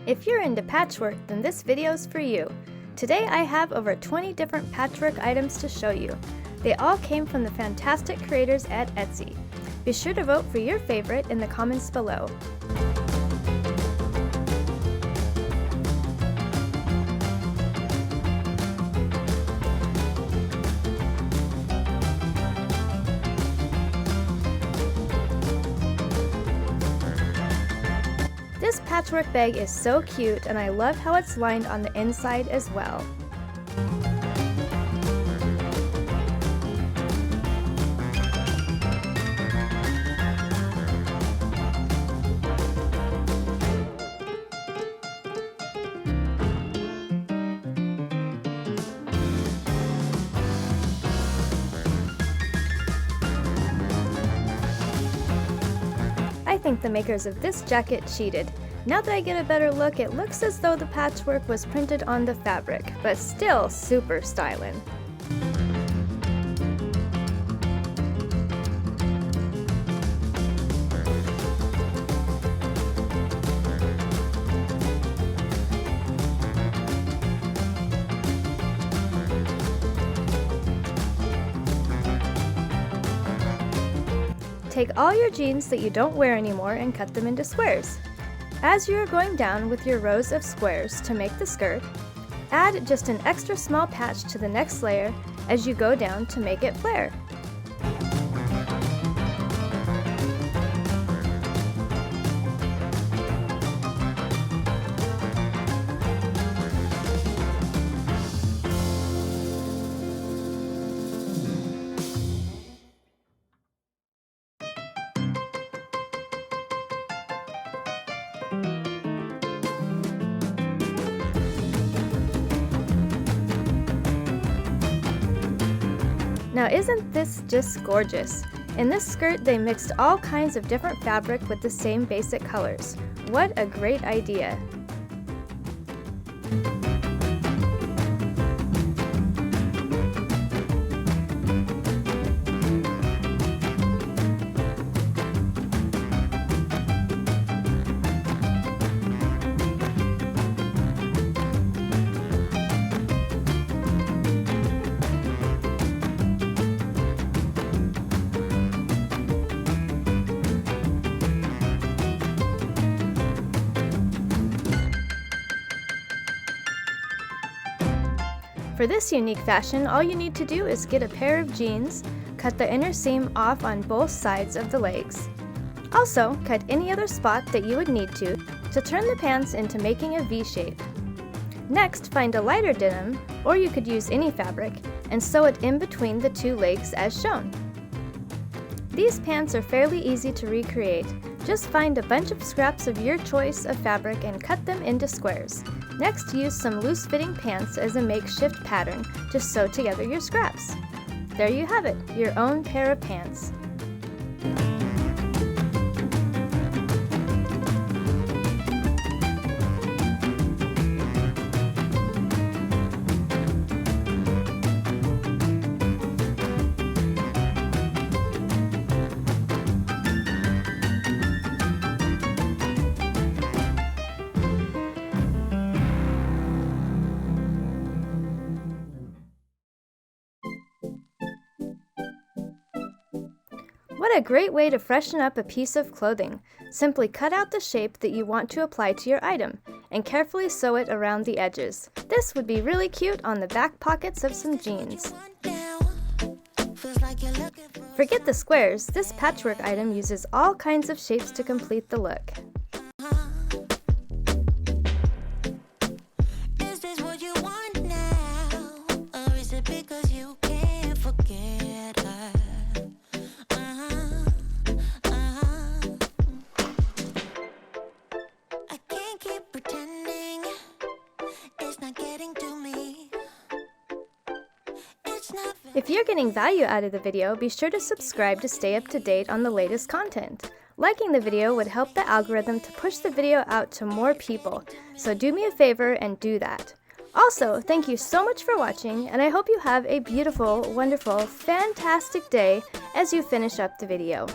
If you're into patchwork, then this video's for you. Today I have over 20 different patchwork items to show you. They all came from the fantastic creators at Etsy. Be sure to vote for your favorite in the comments below. This patchwork bag is so cute, and I love how it's lined on the inside as well. I think the makers of this jacket cheated. Now that I get a better look, it looks as though the patchwork was printed on the fabric, but still super stylin'. Take all your jeans that you don't wear anymore and cut them into squares. As you are going down with your rows of squares to make the skirt, add just an extra small patch to the next layer as you go down to make it flare. Now isn't this just gorgeous? In this skirt they mixed all kinds of different fabric with the same basic colors. What a great idea! For this unique fashion, all you need to do is get a pair of jeans, cut the inner seam off on both sides of the legs. Also, cut any other spot that you would need to turn the pants into making a V shape. Next, find a lighter denim, or you could use any fabric, and sew it in between the two legs as shown. These pants are fairly easy to recreate. Just find a bunch of scraps of your choice of fabric and cut them into squares. Next, use some loose-fitting pants as a makeshift pattern to sew together your scraps. There you have it, your own pair of pants. What a great way to freshen up a piece of clothing. Simply cut out the shape that you want to apply to your item, and carefully sew it around the edges. This would be really cute on the back pockets of some jeans. Forget the squares, this patchwork item uses all kinds of shapes to complete the look. If you're getting value out of the video, be sure to subscribe to stay up to date on the latest content. Liking the video would help the algorithm to push the video out to more people, so do me a favor and do that. Also, thank you so much for watching, and I hope you have a beautiful, wonderful, fantastic day as you finish up the video.